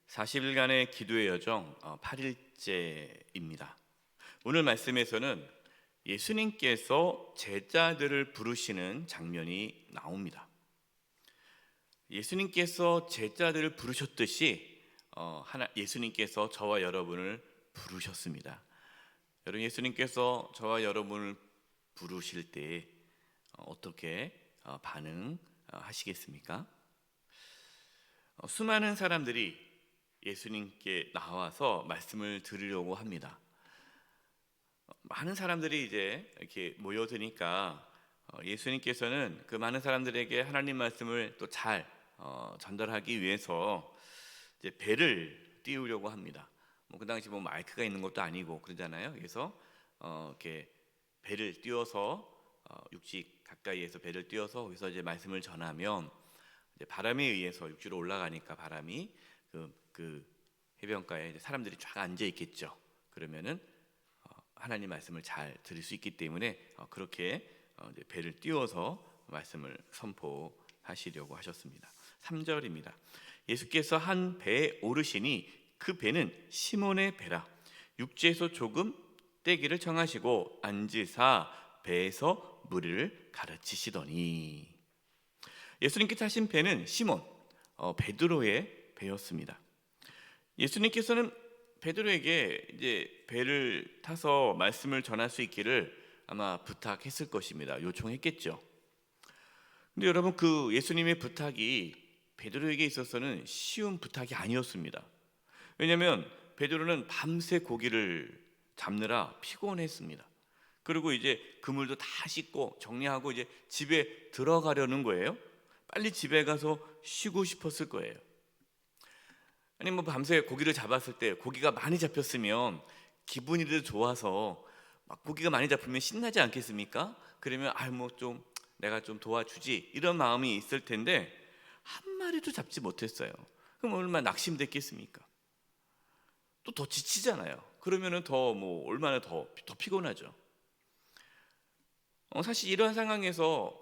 40일간의 기도의 여정 8일째입니다. 오늘 말씀에서는 예수님께서 제자들을 부르시는 장면이 나옵니다. 예수님께서 제자들을 부르셨듯이 예수님께서 저와 여러분을 부르셨습니다. 여러분, 예수님께서 저와 여러분을 부르실 때 어떻게 반응하시겠습니까? 수많은 사람들이 예수님께 나와서 말씀을 들으려고 합니다. 많은 사람들이 이제 이렇게 모여드니까 예수님께서는 그 많은 사람들에게 하나님 말씀을 또 잘 전달하기 위해서 이제 배를 띄우려고 합니다. 그 당시 마이크가 있는 것도 아니고 그러잖아요. 그래서 이렇게 배를 띄워서 육지 가까이에서 배를 띄워서 거기서 이제 말씀을 전하면 이제 바람에 의해서 육지로 올라가니까 바람이 그 해변가에 이제 사람들이 쫙 앉아 있겠죠. 그러면은 하나님 말씀을 잘 들을 수 있기 때문에 그렇게 이제 배를 띄워서 말씀을 선포하시려고 하셨습니다. 3절입니다. 예수께서 한 배에 오르시니 그 배는 시몬의 배라. 육지에서 조금 떼기를 청하시고 앉으사 배에서 무리를 가르치시더니. 예수님께 타신 배는 시몬 베드로의 배였습니다. 예수님께서는 베드로에게 이제 배를 타서 말씀을 전할 수 있기를 아마 부탁했을 것입니다. 요청했겠죠. 근데 여러분, 그 예수님의 부탁이 베드로에게 있어서는 쉬운 부탁이 아니었습니다. 왜냐하면 베드로는 밤새 고기를 잡느라 피곤했습니다. 그리고 이제 그물도 다 씻고 정리하고 이제 집에 들어가려는 거예요. 빨리 집에 가서 쉬고 싶었을 거예요. 아니 밤새 고기를 잡았을 때 고기가 많이 잡혔으면 기분이 좋아서 막 고기가 많이 잡히면 신나지 않겠습니까? 그러면 좀 내가 좀 도와주지 이런 마음이 있을 텐데 한 마리도 잡지 못했어요. 그럼 얼마나 낙심됐겠습니까? 또 더 지치잖아요. 그러면은 더 얼마나 더 피곤하죠. 사실 이런 상황에서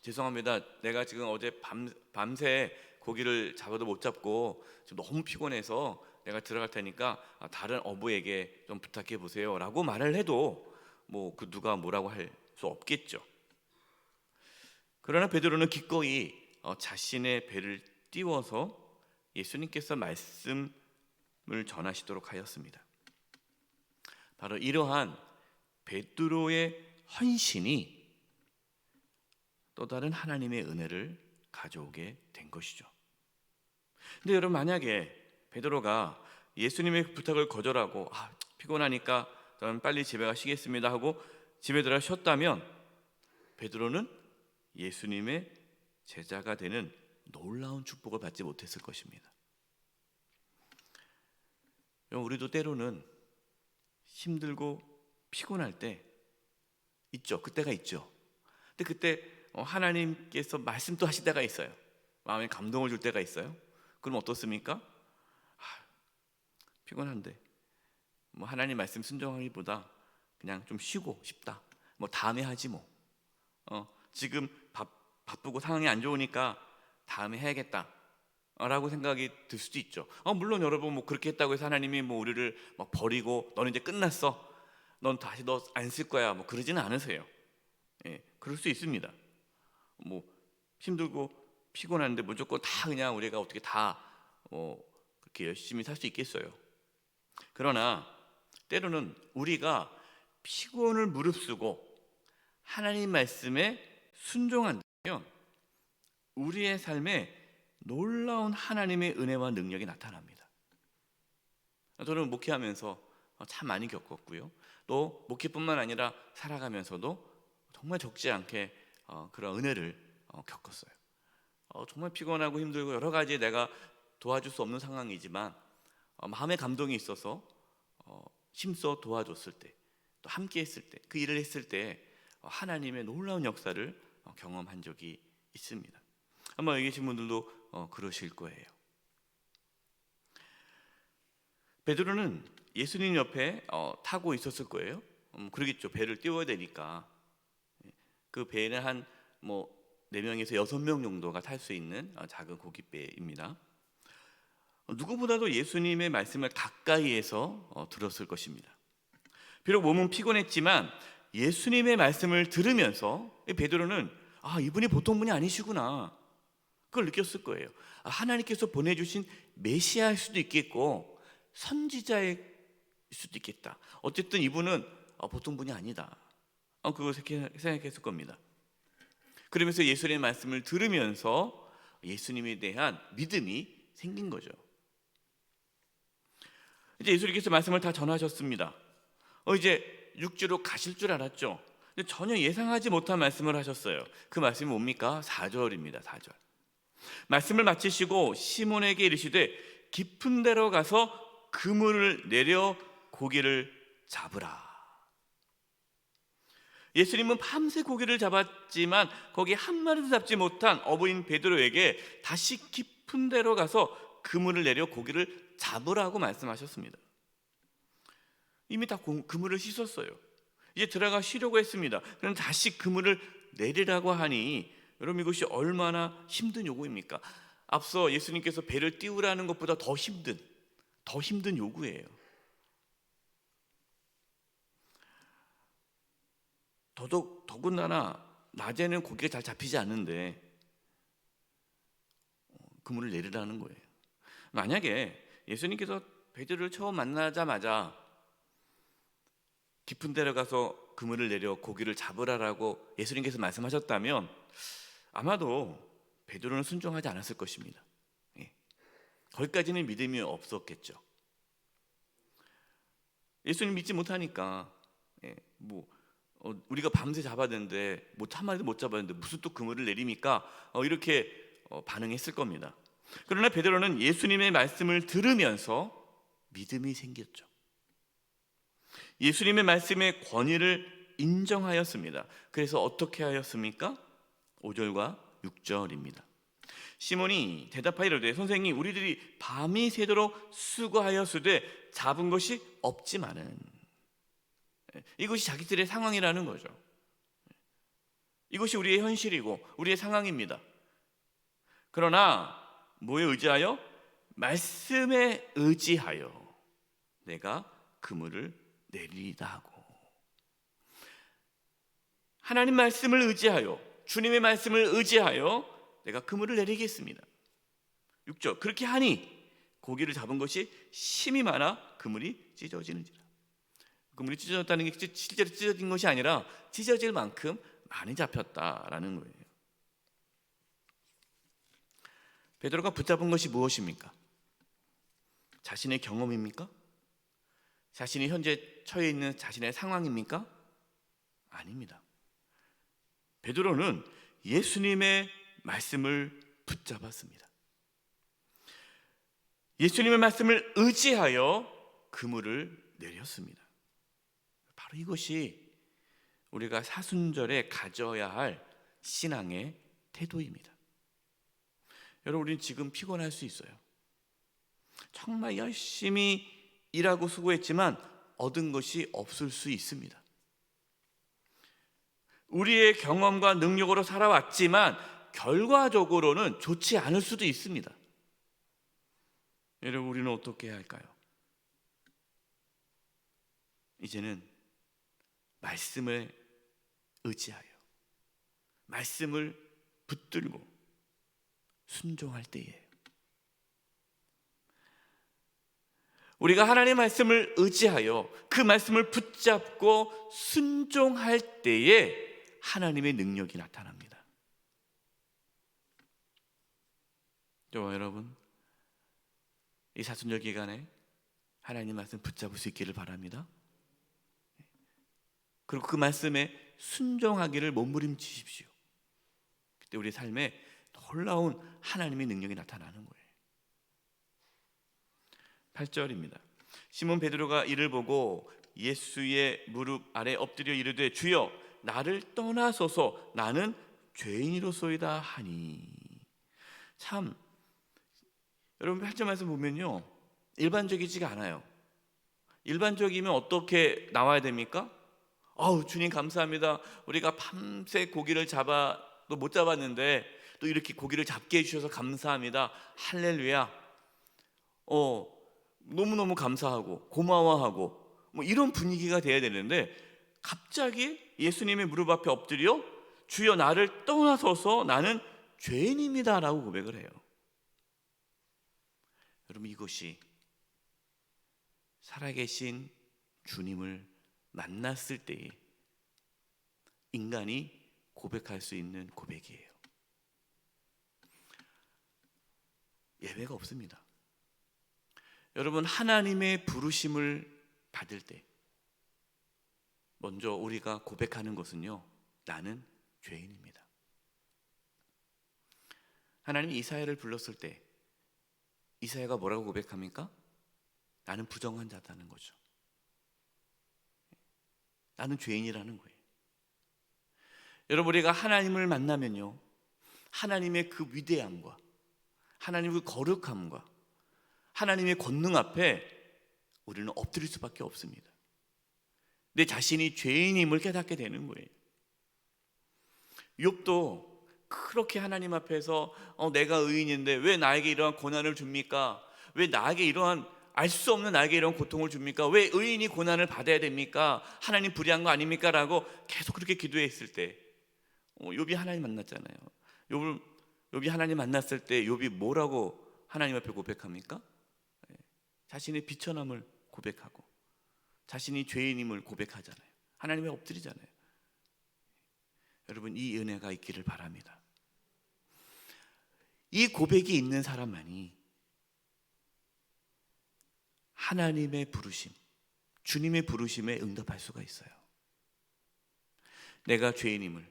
죄송합니다. 내가 지금 어제 밤새 고기를 잡아도 못 잡고 지금 너무 피곤해서 내가 들어갈 테니까 다른 어부에게 좀 부탁해 보세요 라고 말을 해도 그 누가 뭐라고 할 수 없겠죠. 그러나 베드로는 기꺼이 자신의 배를 띄워서 예수님께서 말씀을 전하시도록 하였습니다. 바로 이러한 베드로의 헌신이 또 다른 하나님의 은혜를 가져오게 된 것이죠. 근데 여러분, 만약에 베드로가 예수님의 부탁을 거절하고 피곤하니까 저는 빨리 집에 가시겠습니다 하고 집에 들어가 쉬었다면 베드로는 예수님의 제자가 되는 놀라운 축복을 받지 못했을 것입니다. 우리도 때로는 힘들고 피곤할 때 있죠. 그때가 있죠. 근데 그때 하나님께서 말씀도 하실 때가 있어요. 마음에 감동을 줄 때가 있어요. 그럼 어떻습니까? 피곤한데 하나님 말씀 순종하기보다 그냥 좀 쉬고 싶다. 다음에 하지 지금 바쁘고 상황이 안 좋으니까 다음에 해야겠다 라고 생각이 들 수도 있죠. 물론 여러분 그렇게 했다고 해서 하나님이 우리를 버리고 너는 이제 끝났어, 넌 다시 너 안 쓸 거야 그러지는 않으세요. 그럴 수 있습니다. 힘들고 피곤한데 무조건 다 그냥 우리가 어떻게 다 그렇게 열심히 살 수 있겠어요. 그러나 때로는 우리가 피곤을 무릅쓰고 하나님 말씀에 순종한다면 우리의 삶에 놀라운 하나님의 은혜와 능력이 나타납니다. 저는 목회하면서 참 많이 겪었고요. 또 목회뿐만 아니라 살아가면서도 정말 적지 않게 그런 은혜를 겪었어요. 정말 피곤하고 힘들고 여러 가지 내가 도와줄 수 없는 상황이지만 마음의 감동이 있어서 힘써 도와줬을 때, 또 함께 했을 때, 그 일을 했을 때 하나님의 놀라운 역사를 경험한 적이 있습니다. 아마 여기 계신 분들도 그러실 거예요. 베드로는 예수님 옆에 타고 있었을 거예요. 그러겠죠. 배를 띄워야 되니까. 그 배는 한 4명에서 6명 정도가 탈 수 있는 작은 고깃배입니다. 누구보다도 예수님의 말씀을 가까이에서 들었을 것입니다. 비록 몸은 피곤했지만 예수님의 말씀을 들으면서 베드로는 이분이 보통 분이 아니시구나, 그걸 느꼈을 거예요. 하나님께서 보내주신 메시아일 수도 있겠고 선지자일 수도 있겠다. 어쨌든 이분은 보통 분이 아니다. 그걸 생각했을 겁니다. 그러면서 예수님의 말씀을 들으면서 예수님에 대한 믿음이 생긴 거죠. 이제 예수님께서 말씀을 다 전하셨습니다. 이제 육지로 가실 줄 알았죠. 근데 전혀 예상하지 못한 말씀을 하셨어요. 그 말씀이 뭡니까? 4절입니다. 4절. 말씀을 마치시고 시몬에게 이르시되 깊은 데로 가서 그물을 내려 고기를 잡으라. 예수님은 밤새 고기를 잡았지만 거기 한 마리도 잡지 못한 어부인 베드로에게 다시 깊은 데로 가서 그물을 내려 고기를 잡으라고 말씀하셨습니다. 이미 다 그물을 씻었어요. 이제 들어가 쉬려고 했습니다. 그럼 다시 그물을 내리라고 하니 여러분, 이것이 얼마나 힘든 요구입니까? 앞서 예수님께서 배를 띄우라는 것보다 더 힘든 요구예요. 더군다나 낮에는 고기가 잘 잡히지 않는데 그물을 내리라는 거예요. 만약에 예수님께서 베드로를 처음 만나자마자 깊은 데로 가서 그물을 내려 고기를 잡으라라고 예수님께서 말씀하셨다면 아마도 베드로는 순종하지 않았을 것입니다. 거기까지는 믿음이 없었겠죠. 예수님 믿지 못하니까 우리가 밤새 잡았는데 한 마리도 못 잡았는데 무슨 또 그물을 내립니까? 이렇게 반응했을 겁니다. 그러나 베드로는 예수님의 말씀을 들으면서 믿음이 생겼죠. 예수님의 말씀의 권위를 인정하였습니다. 그래서 어떻게 하였습니까? 5절과 6절입니다. 시몬이 대답하이르되 선생님, 우리들이 밤이 새도록 수고하였으되 잡은 것이 없지만은. 이것이 자기들의 상황이라는 거죠. 이것이 우리의 현실이고 우리의 상황입니다. 그러나 뭐에 의지하여? 말씀에 의지하여 내가 그물을 내리리다 하고, 하나님 말씀을 의지하여, 주님의 말씀을 의지하여 내가 그물을 내리겠습니다. 6절. 그렇게 하니 고기를 잡은 것이 심이 많아 그물이 찢어지는지라. 그물이 찢어졌다는 게 실제로 찢어진 것이 아니라 찢어질 만큼 많이 잡혔다라는 거예요. 베드로가 붙잡은 것이 무엇입니까? 자신의 경험입니까? 자신이 현재 처해 있는 자신의 상황입니까? 아닙니다. 베드로는 예수님의 말씀을 붙잡았습니다. 예수님의 말씀을 의지하여 그물을 내렸습니다. 바로 이것이 우리가 사순절에 가져야 할 신앙의 태도입니다. 여러분, 우리는 지금 피곤할 수 있어요. 정말 열심히 일하고 수고했지만 얻은 것이 없을 수 있습니다. 우리의 경험과 능력으로 살아왔지만 결과적으로는 좋지 않을 수도 있습니다. 여러분, 우리는 어떻게 해야 할까요? 이제는 말씀을 의지하여 말씀을 붙들고 순종할 때에, 우리가 하나님의 말씀을 의지하여 그 말씀을 붙잡고 순종할 때에 하나님의 능력이 나타납니다. 저와 여러분, 이 사순절 기간에 하나님 말씀 붙잡을 수 있기를 바랍니다. 그리고 그 말씀에 순종하기를 몸부림치십시오. 그때 우리 삶에 놀라운 하나님의 능력이 나타나는 거예요. 8절입니다. 시몬 베드로가 이를 보고 예수의 무릎 아래 엎드려 이르되 주여, 나를 떠나소서, 나는 죄인이로소이다 하니. 참, 여러분 8절 말씀 보면요, 일반적이지가 않아요. 일반적이면 어떻게 나와야 됩니까? 주님 감사합니다. 우리가 밤새 고기를 잡아도 못 잡았는데 또 이렇게 고기를 잡게 해주셔서 감사합니다. 할렐루야. 너무너무 감사하고 고마워하고 뭐 이런 분위기가 돼야 되는데, 갑자기 예수님의 무릎 앞에 엎드려 주여 나를 떠나서서 나는 죄인입니다 라고 고백을 해요. 여러분, 이것이 살아계신 주님을 만났을 때에 인간이 고백할 수 있는 고백이에요. 예외가 없습니다. 여러분, 하나님의 부르심을 받을 때 먼저 우리가 고백하는 것은요, 나는 죄인입니다. 하나님이 이사야를 불렀을 때 이사야가 뭐라고 고백합니까? 나는 부정한 자다는 거죠. 나는 죄인이라는 거예요. 여러분, 우리가 하나님을 만나면요, 하나님의 그 위대함과 하나님의 그 거룩함과 하나님의 권능 앞에 우리는 엎드릴 수밖에 없습니다. 내 자신이 죄인임을 깨닫게 되는 거예요. 욥도 그렇게 하나님 앞에서 내가 의인인데 왜 나에게 이러한 고난을 줍니까? 왜 나에게 이러한 알 수 없는 나에게 이런 고통을 줍니까? 왜 의인이 고난을 받아야 됩니까? 하나님 불의한 거 아닙니까? 라고 계속 그렇게 기도했을 때 욥이 하나님 만났잖아요. 욥이 하나님 만났을 때 욥이 뭐라고 하나님 앞에 고백합니까? 자신의 비천함을 고백하고 자신이 죄인임을 고백하잖아요. 하나님에 엎드리잖아요. 여러분, 이 은혜가 있기를 바랍니다. 이 고백이 있는 사람만이 하나님의 부르심, 주님의 부르심에 응답할 수가 있어요. 내가 죄인임을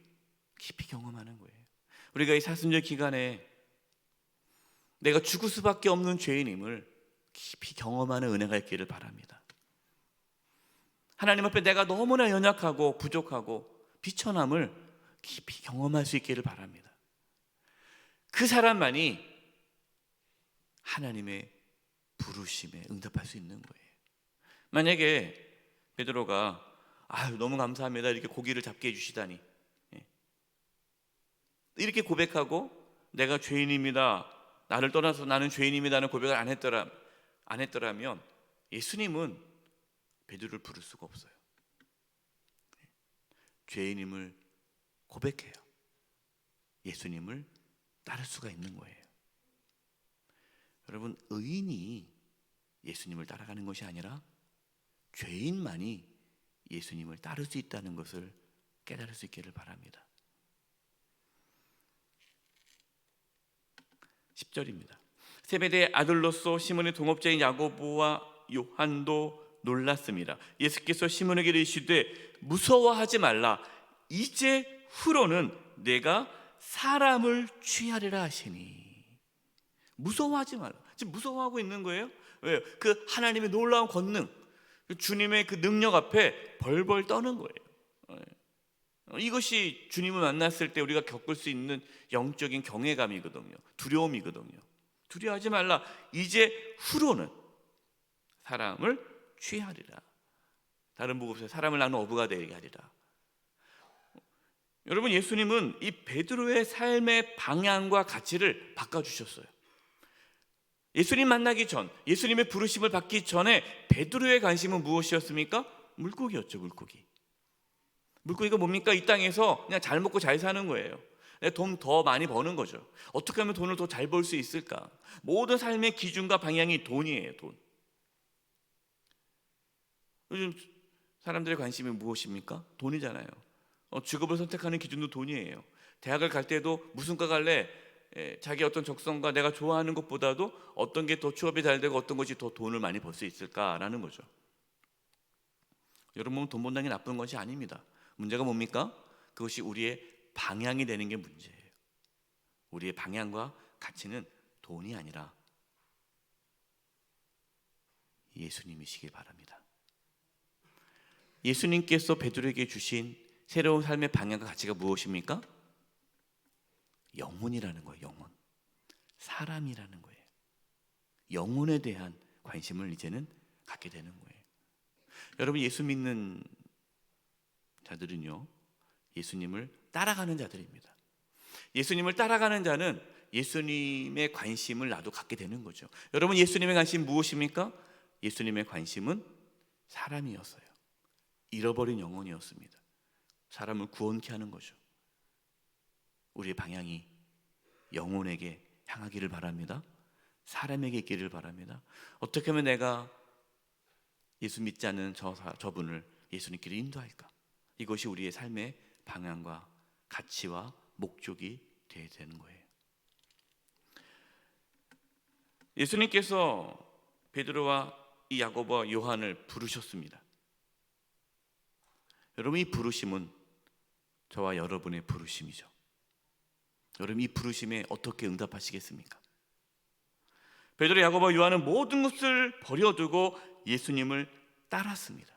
깊이 경험하는 거예요. 우리가 이 사순절 기간에 내가 죽을 수밖에 없는 죄인임을 깊이 경험하는 은혜가 있기를 바랍니다. 하나님 앞에 내가 너무나 연약하고 부족하고 비천함을 깊이 경험할 수 있기를 바랍니다. 그 사람만이 하나님의 부르심에 응답할 수 있는 거예요. 만약에 베드로가 너무 감사합니다 이렇게 고기를 잡게 해주시다니, 이렇게 고백하고 내가 죄인입니다, 나를 떠나서 나는 죄인입니다는 고백을 안 했더라면 예수님은 베드로를 부를 수가 없어요. 죄인임을 고백해요. 예수님을 따를 수가 있는 거예요. 여러분, 의인이 예수님을 따라가는 것이 아니라 죄인만이 예수님을 따를 수 있다는 것을 깨달을 수 있기를 바랍니다. 10절입니다. 세베대의 아들로서 시몬의 동업자인 야고보와 요한도 놀랐습니다. 예수께서 시몬에게 이르시되 무서워하지 말라. 이제 후로는 내가 사람을 취하리라 하시니. 무서워하지 말라. 지금 무서워하고 있는 거예요. 왜요? 그 하나님의 놀라운 권능, 주님의 그 능력 앞에 벌벌 떠는 거예요. 이것이 주님을 만났을 때 우리가 겪을 수 있는 영적인 경외감이거든요. 두려움이거든요. 두려워하지 말라. 이제 후로는 사람을 취하리라. 다른 부분에서 사람을 나는 어부가 되게 하리라. 여러분, 예수님은 이 베드로의 삶의 방향과 가치를 바꿔주셨어요. 예수님 만나기 전, 예수님의 부르심을 받기 전에 베드로의 관심은 무엇이었습니까? 물고기였죠. 물고기가 뭡니까? 이 땅에서 그냥 잘 먹고 잘 사는 거예요. 돈 더 많이 버는 거죠. 어떻게 하면 돈을 더 잘 벌 수 있을까? 모든 삶의 기준과 방향이 돈이에요. 돈. 요즘 사람들의 관심이 무엇입니까? 돈이잖아요. 직업을 선택하는 기준도 돈이에요. 대학을 갈 때도 무슨 과 갈래? 자기 어떤 적성과 내가 좋아하는 것보다도 어떤 게 더 취업이 잘 되고 어떤 것이 더 돈을 많이 벌 수 있을까라는 거죠. 여러분, 돈 번다는 게 나쁜 것이 아닙니다. 문제가 뭡니까? 그것이 우리의 방향이 되는 게 문제예요. 우리의 방향과 가치는 돈이 아니라 예수님이시길 바랍니다. 예수님께서 베드로에게 주신 새로운 삶의 방향과 가치가 무엇입니까? 영혼이라는 거예요. 영혼. 사람이라는 거예요. 영혼에 대한 관심을 이제는 갖게 되는 거예요. 여러분, 예수 믿는 자들은요, 예수님을 따라가는 자들입니다. 예수님을 따라가는 자는 예수님의 관심을 나도 갖게 되는 거죠. 여러분, 예수님의 관심 무엇입니까? 예수님의 관심은 사람이었어요. 잃어버린 영혼이었습니다. 사람을 구원케 하는 거죠. 우리의 방향이 영혼에게 향하기를 바랍니다. 사람에게 있기를 바랍니다. 어떻게 하면 내가 예수 믿지 않는 저분을 예수님께로 인도할까? 이것이 우리의 삶의 방향과 가치와 목적이 되어야 되는 거예요. 예수님께서 베드로와 이 야고보와 요한을 부르셨습니다. 여러분, 이 부르심은 저와 여러분의 부르심이죠. 여러분, 이 부르심에 어떻게 응답하시겠습니까? 베드로, 야고보, 요한은 모든 것을 버려두고 예수님을 따랐습니다.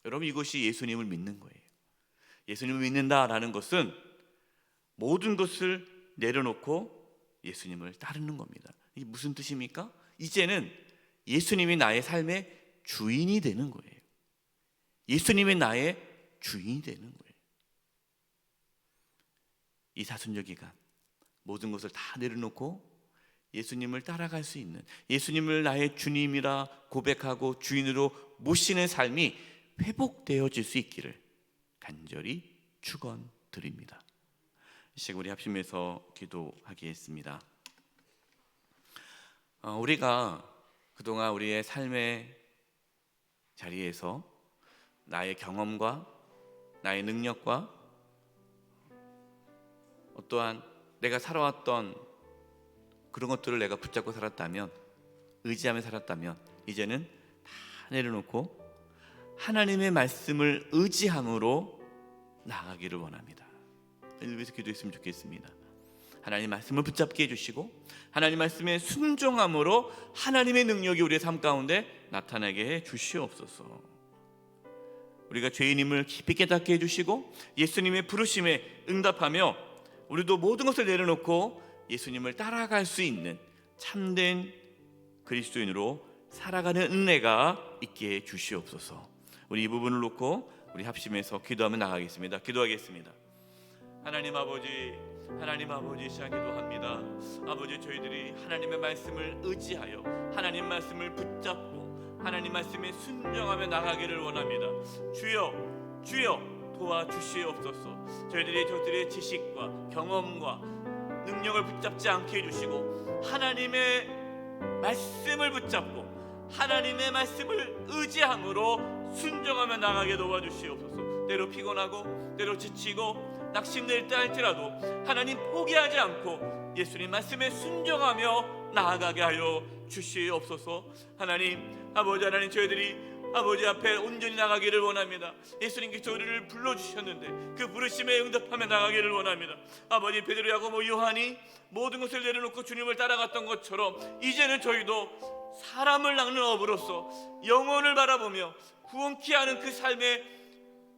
여러분, 이것이 예수님을 믿는 거예요. 예수님을 믿는다라는 것은 모든 것을 내려놓고 예수님을 따르는 겁니다. 이게 무슨 뜻입니까? 이제는 예수님이 나의 삶의 주인이 되는 거예요. 예수님이 나의 주인이 되는 거예요. 이 사순절 기간 모든 것을 다 내려놓고 예수님을 따라갈 수 있는, 예수님을 나의 주님이라 고백하고 주인으로 모시는 삶이 회복되어질 수 있기를 간절히 축원드립니다. 이 시간 우리 합심해서 기도하겠습니다. 우리가 그동안 우리의 삶의 자리에서 나의 경험과 나의 능력과 어떠한 내가 살아왔던 그런 것들을 내가 붙잡고 살았다면, 의지하며 살았다면, 이제는 다 내려놓고 하나님의 말씀을 의지함으로 나아가기를 원합니다. 이를 위해서 기도했으면 좋겠습니다. 하나님 말씀을 붙잡게 해주시고 하나님 말씀에 순종함으로 하나님의 능력이 우리의 삶 가운데 나타나게 해 주시옵소서. 우리가 죄인임을 깊이 깨닫게 해주시고 예수님의 부르심에 응답하며 우리도 모든 것을 내려놓고 예수님을 따라갈 수 있는 참된 그리스도인으로 살아가는 은혜가 있게 주시옵소서. 우리 이 부분을 놓고 우리 합심해서 기도하며 나가겠습니다. 기도하겠습니다. 하나님 아버지 시간 기도합니다. 아버지, 저희들이 하나님의 말씀을 의지하여 하나님 말씀을 붙잡고 하나님 말씀에 순종하며 나가기를 원합니다. 주여 도와주시옵소서. 저희들의 지식과 경험과 능력을 붙잡지 않게 해주시고 하나님의 말씀을 붙잡고 하나님의 말씀을 의지함으로 순종하며 나가게 도와주시옵소서. 때로 피곤하고 때로 지치고 낙심될 때 할지라도 하나님 포기하지 않고 예수님 말씀에 순종하며 나아가게 하여 주시옵소서. 하나님 저희들이 아버지 앞에 온전히 나가기를 원합니다. 예수님께서 우리를 불러주셨는데 그 부르심에 응답하며 나가기를 원합니다. 아버지, 베드로, 야고보, 요한이 모든 것을 내려놓고 주님을 따라갔던 것처럼 이제는 저희도 사람을 낚는 업으로서 영혼을 바라보며 구원케 하는 그 삶에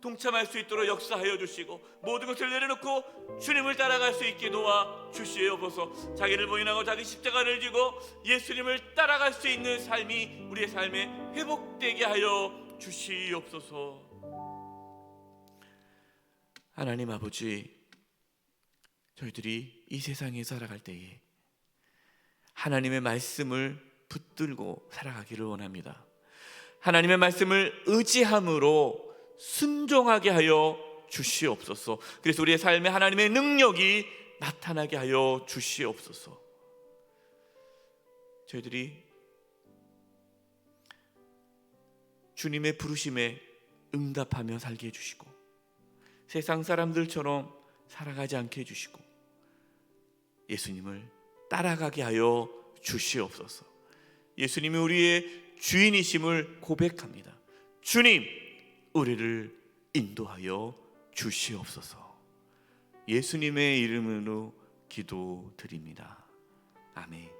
동참할 수 있도록 역사하여 주시고 모든 것을 내려놓고 주님을 따라갈 수 있게 도와 주시옵소서. 자기를 부인하고 자기 십자가를 지고 예수님을 따라갈 수 있는 삶이 우리의 삶에 회복되게 하여 주시옵소서. 하나님 아버지, 저희들이 이 세상에 살아갈 때에 하나님의 말씀을 붙들고 살아가기를 원합니다. 하나님의 말씀을 의지함으로 순종하게 하여 주시옵소서. 그래서 우리의 삶에 하나님의 능력이 나타나게 하여 주시옵소서. 저희들이 주님의 부르심에 응답하며 살게 해주시고 세상 사람들처럼 살아가지 않게 해주시고 예수님을 따라가게 하여 주시옵소서. 예수님이 우리의 주인이심을 고백합니다. 주님, 우리를 인도하여 주시옵소서. 예수님의 이름으로 기도드립니다. 아멘.